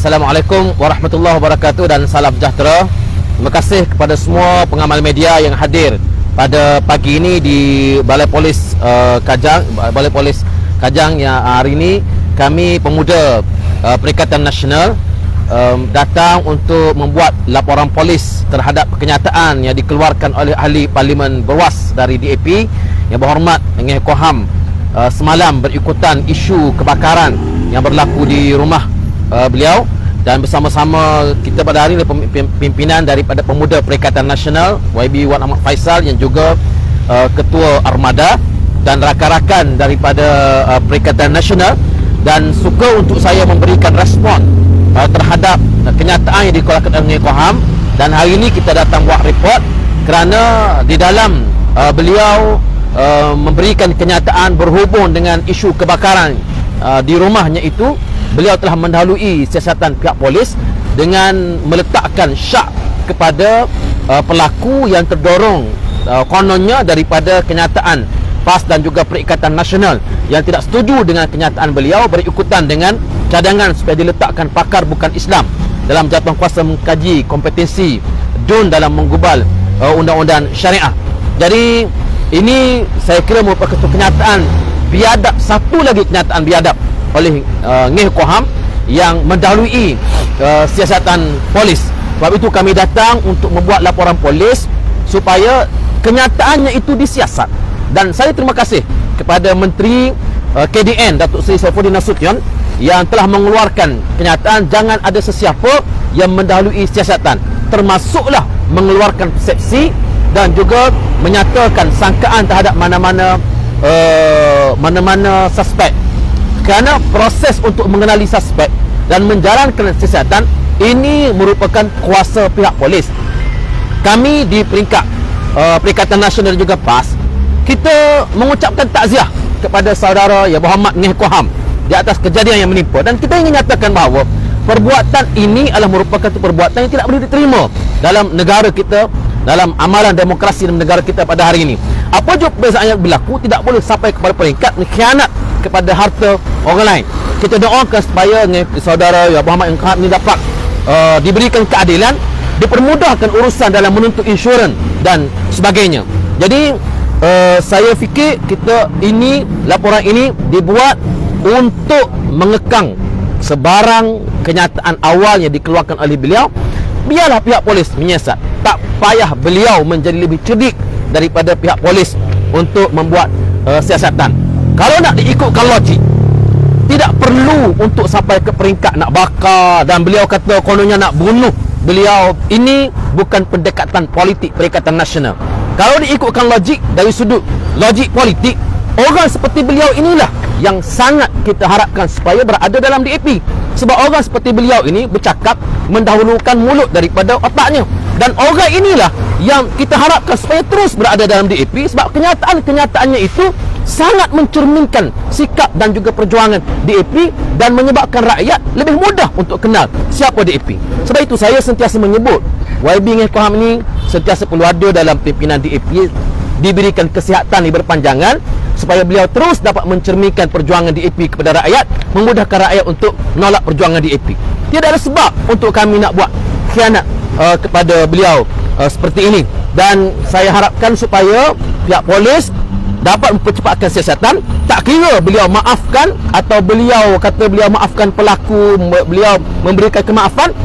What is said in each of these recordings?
Assalamualaikum warahmatullahi wabarakatuh dan salam sejahtera. Terima kasih kepada semua pengamal media yang hadir pada pagi ini di Balai Polis Kajang yang hari ini kami pemuda Perikatan Nasional datang untuk membuat laporan polis terhadap kenyataan yang dikeluarkan oleh ahli Parlimen Berwas dari DAP yang berhormat Engah Koham semalam berikutan isu kebakaran yang berlaku di rumah beliau, dan bersama-sama kita pada hari ini pimpinan daripada Pemuda Perikatan Nasional YB Wan Ahmad Faisal yang juga Ketua Armada dan rakan-rakan daripada Perikatan Nasional, dan suka untuk saya memberikan respon terhadap kenyataan yang dikeluarkan oleh Koham. Dan hari ini kita datang buat report kerana di dalam beliau memberikan kenyataan berhubung dengan isu kebakaran di rumahnya itu, beliau telah mendahului siasatan pihak polis dengan meletakkan syak kepada pelaku yang terdorong kononnya daripada kenyataan PAS dan juga Perikatan Nasional yang tidak setuju dengan kenyataan beliau, berikutan dengan cadangan supaya diletakkan pakar bukan Islam dalam jawatankuasa mengkaji kompetensi DUN dalam menggubal undang-undang syariah. Jadi ini saya kira merupakan kenyataan biadab, satu lagi kenyataan biadab oleh Ngeh Koham yang mendahului siasatan polis. Sebab itu kami datang untuk membuat laporan polis supaya kenyataannya itu disiasat. Dan saya terima kasih kepada Menteri KDN Datuk Seri Saifuddin Nasution yang telah mengeluarkan kenyataan jangan ada sesiapa yang mendahului siasatan, termasuklah mengeluarkan persepsi dan juga menyatakan sangkaan terhadap mana-mana suspek. Kerana proses untuk mengenali suspek dan menjalankan siasatan ini merupakan kuasa pihak polis. Kami di peringkat Perikatan Nasional dan juga PAS, kita mengucapkan takziah kepada saudara yang berhormat Ngeh Koham di atas kejadian yang menimpa, dan kita ingin nyatakan bahawa perbuatan ini adalah merupakan perbuatan yang tidak boleh diterima dalam negara kita, dalam amalan demokrasi dalam negara kita pada hari ini. Apa jua perbezaan yang berlaku tidak boleh sampai kepada peringkat mengkhianat kepada harta orang lain. Kita doakan supaya saudara yang berhormat Ngeh Koham ini dapat diberikan keadilan, dipermudahkan urusan dalam menuntut insurans dan sebagainya. Jadi saya fikir laporan ini dibuat untuk mengekang sebarang kenyataan awal yang dikeluarkan oleh beliau. Biarlah pihak polis menyiasat, tak payah beliau menjadi lebih cerdik daripada pihak polis untuk membuat siasatan. Kalau nak diikutkan logik, tidak perlu untuk sampai ke peringkat nak bakar dan beliau kata kononnya nak bunuh beliau. Ini bukan pendekatan politik Perikatan Nasional. Kalau diikutkan logik dari sudut logik politik, orang seperti beliau inilah yang sangat kita harapkan supaya berada dalam DAP. Sebab orang seperti beliau ini bercakap mendahulukan mulut daripada otaknya, dan orang inilah yang kita harapkan supaya terus berada dalam DAP, sebab kenyataan-kenyataannya itu sangat mencerminkan sikap dan juga perjuangan DAP dan menyebabkan rakyat lebih mudah untuk kenal siapa DAP. Sebab itu saya sentiasa menyebut YB Ngeh Koham ini sentiasa perlu ada dalam pimpinan DAP, diberikan kesihatan yang berpanjangan supaya beliau terus dapat mencerminkan perjuangan DAP kepada rakyat, memudahkan rakyat untuk menolak perjuangan DAP. Tidak ada sebab untuk kami nak buat khianat kepada beliau seperti ini. Dan saya harapkan supaya pihak polis dapat mempercepatkan siasatan. Tak kira beliau maafkan atau beliau kata beliau maafkan pelaku, beliau memberikan kemaafan,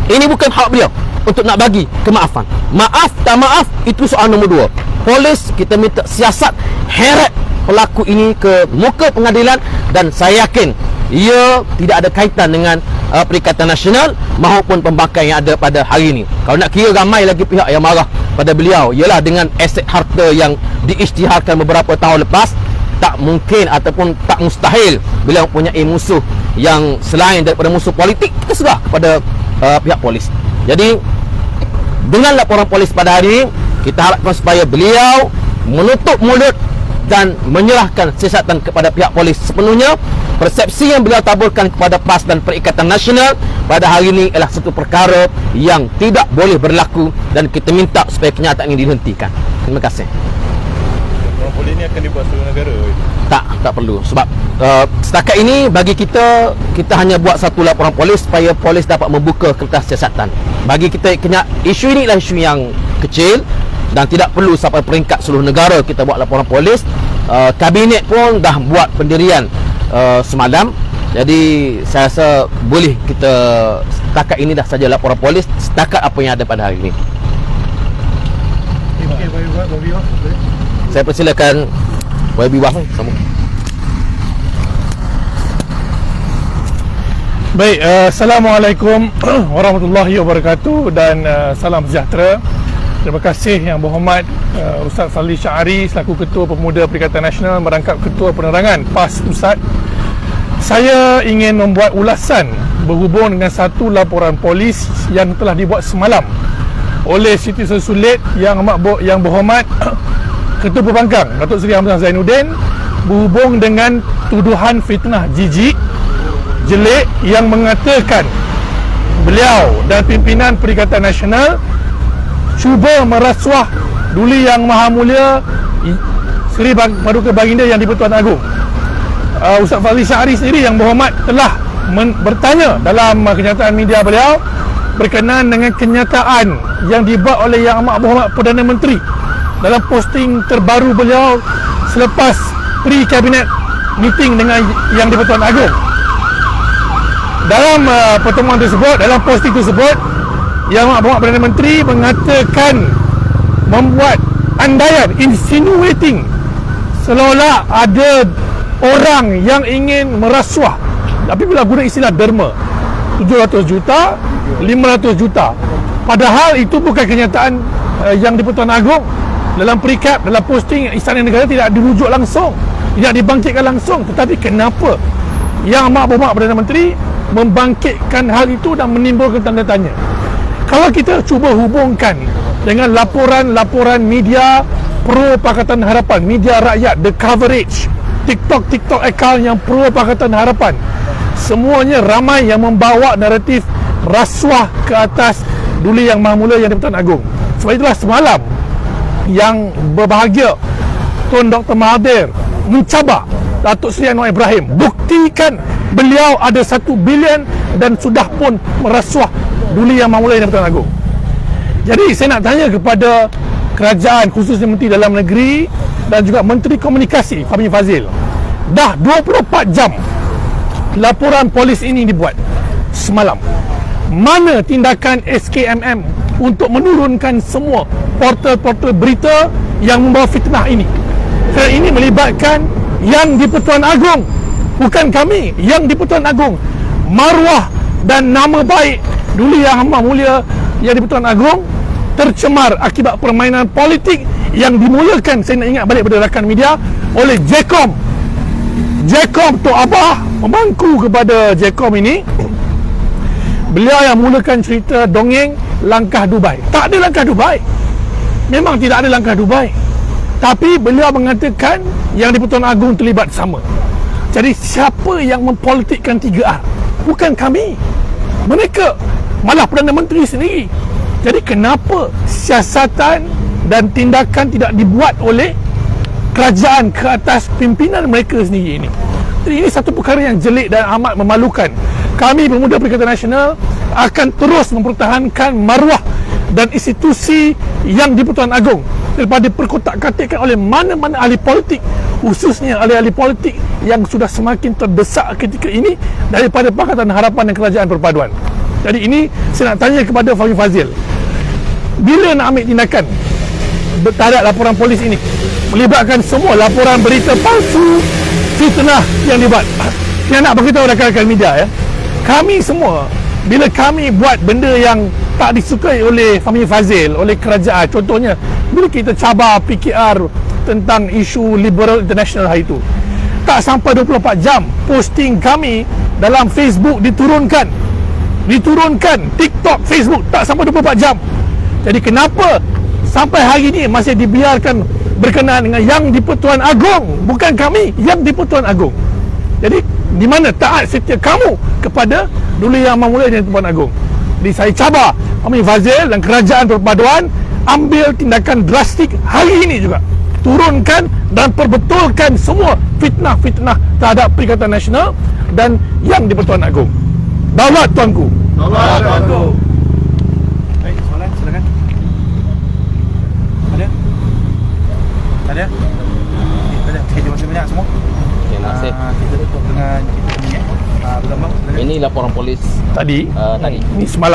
ini bukan hak beliau untuk nak bagi kemaafan. Maaf tak maaf itu soal nombor dua. Polis kita minta siasat heret pelaku ini ke muka pengadilan, dan saya yakin ia tidak ada kaitan dengan Perikatan Nasional maupun pembangkang yang ada pada hari ini. Kalau nak kira ramai lagi pihak yang marah pada beliau ialah dengan aset harta yang diisytiharkan beberapa tahun lepas. Tak mungkin ataupun tak mustahil beliau mempunyai musuh yang selain daripada musuh politik. Kita serah kepada pihak polis. Jadi dengan laporan polis pada hari ini, kita harapkan supaya beliau menutup mulut dan menyerahkan siasatan kepada pihak polis sepenuhnya. Persepsi yang beliau taburkan kepada PAS dan Perikatan Nasional pada hari ini adalah satu perkara yang tidak boleh berlaku, dan kita minta supaya kenyataan ini dihentikan. Terima kasih. polis ni akan dibuat seluruh negara? Tak perlu. Sebab setakat ini bagi kita hanya buat satu laporan polis supaya polis dapat membuka kertas siasatan. Bagi kita isu ini adalah isu yang kecil dan tidak perlu sampai peringkat seluruh negara kita buat laporan polis. Kabinet pun dah buat pendirian semalam. Jadi saya rasa boleh kita setakat ini dah saja laporan polis setakat apa yang ada pada hari ini. Saya persilakan YB Wah sambung. Baik, Assalamualaikum warahmatullahi wabarakatuh dan salam sejahtera. Terima kasih Yang Berhormat Ustaz Fazli Syahari selaku Ketua Pemuda Perikatan Nasional merangkap Ketua Penerangan PAS Pusat. Saya ingin membuat ulasan berhubung dengan satu laporan polis yang telah dibuat semalam oleh Siti Sulit Yang Berhormat Ketua Pembangkang Datuk Seri Hamzah Zainuddin berhubung dengan tuduhan fitnah jijik jelek yang mengatakan beliau dan pimpinan Perikatan Nasional cuba merasuah Duli Yang Maha Mulia Seri Paduka Baginda Yang di-Pertuan Agong. Ustaz Fazli Syahari sendiri Yang Berhormat telah bertanya dalam kenyataan media beliau berkenaan dengan kenyataan yang dibuat oleh Yang Amat Berhormat Perdana Menteri dalam posting terbaru beliau selepas pre-cabinet meeting dengan Yang di-Pertuan Agong. Dalam pertemuan tersebut, dalam posting tersebut, Yang Amat Berhormat Perdana Menteri mengatakan membuat andaian, insinuating seolah-olah ada orang yang ingin merasuah, tapi bila guna istilah derma 700 juta, 500 juta, padahal itu bukan kenyataan Yang di-Pertuan Agong. Dalam recap, dalam posting Istana Negara tidak dirujuk langsung, tidak dibangkitkan langsung. Tetapi kenapa Yang Amat Berhormat Perdana Menteri membangkitkan hal itu dan menimbulkan tanda tanya? Kalau kita cuba hubungkan dengan laporan-laporan media pro Pakatan Harapan, media rakyat, the coverage, TikTok account yang pro Pakatan Harapan, semuanya ramai yang membawa naratif rasuah ke atas Duli Yang Maha Mulia Yang di-Pertuan Agong. Sebab itulah semalam yang berbahagia Tun Dr. Mahathir mencabar Datuk Seri Anwar Ibrahim, buktikan beliau ada 1 bilion dan sudah pun merasuah Duli Yang Maha Mulia Yang di-Pertuan Agong. Jadi saya nak tanya kepada kerajaan, khususnya Menteri Dalam Negeri dan juga Menteri Komunikasi Fahmi Fadzil, dah 24 jam laporan polis ini dibuat semalam. Mana tindakan SKMM untuk menurunkan semua portal-portal berita yang membawa fitnah ini? Kerana ini melibatkan Yang di-Pertuan Agong, bukan kami. Yang di-Pertuan Agong, maruah dan nama baik Duli Yang Maha Mulia Yang di-Pertuan Agong tercemar akibat permainan politik yang dimulakan, saya nak ingat balik pada rakan media, oleh Jcom. Tok Abah memangku kepada Jcom ini. Beliau yang mulakan cerita dongeng langkah Dubai. Tak ada langkah Dubai, memang tidak ada langkah Dubai, tapi beliau mengatakan Yang di-Pertuan Agong terlibat sama. Jadi siapa yang mempolitikkan 3R? Bukan kami, mereka, malah Perdana Menteri sendiri. Jadi kenapa siasatan dan tindakan tidak dibuat oleh kerajaan ke atas pimpinan mereka sendiri ini? Jadi ini satu perkara yang jelek dan amat memalukan. Kami Pemuda Perikatan Nasional akan terus mempertahankan maruah dan institusi Yang di-Pertuan Agong daripada diperkotak-katikkan oleh mana-mana ahli politik, khususnya ahli-ahli politik yang sudah semakin terdesak ketika ini daripada Pakatan Harapan dan Kerajaan Perpaduan. Jadi ini saya nak tanya kepada Fahmi Fadzil, bila nak ambil tindakan terhadap laporan polis ini melibatkan semua laporan berita palsu, fitnah yang dibuat? Saya nak beritahu rakan-rakan media, ya, kami semua, bila kami buat benda yang tak disukai oleh Fahmi Fadzil, oleh kerajaan, contohnya bila kita cabar PKR tentang isu liberal international hari itu, tak sampai 24 jam posting kami dalam Facebook diturunkan, TikTok, Facebook, tak sampai 24 jam. Jadi kenapa sampai hari ini masih dibiarkan berkenaan dengan Yang di-Pertuan Agong? Bukan kami, Yang di-Pertuan Agong. Jadi di mana taat setia kamu kepada Duli Yang Maha Mulia Yang di-Pertuan Agong? Jadi saya cabar Fahmi Fadzil dan Kerajaan Perpaduan ambil tindakan drastik hari ini juga. turunkan dan perbetulkan semua fitnah-fitnah terhadap Perikatan Nasional dan yang di-Pertuan Agong. Daulat tuanku. Daulat tuanku. Baik, soalan silakan. Ada? Ada? Ada. Terima kasih banyak semua. Terima kasih. Kita tutup dengan kita ni ya. Bergambar. Ini laporan polis Tadi tadi. ni semalam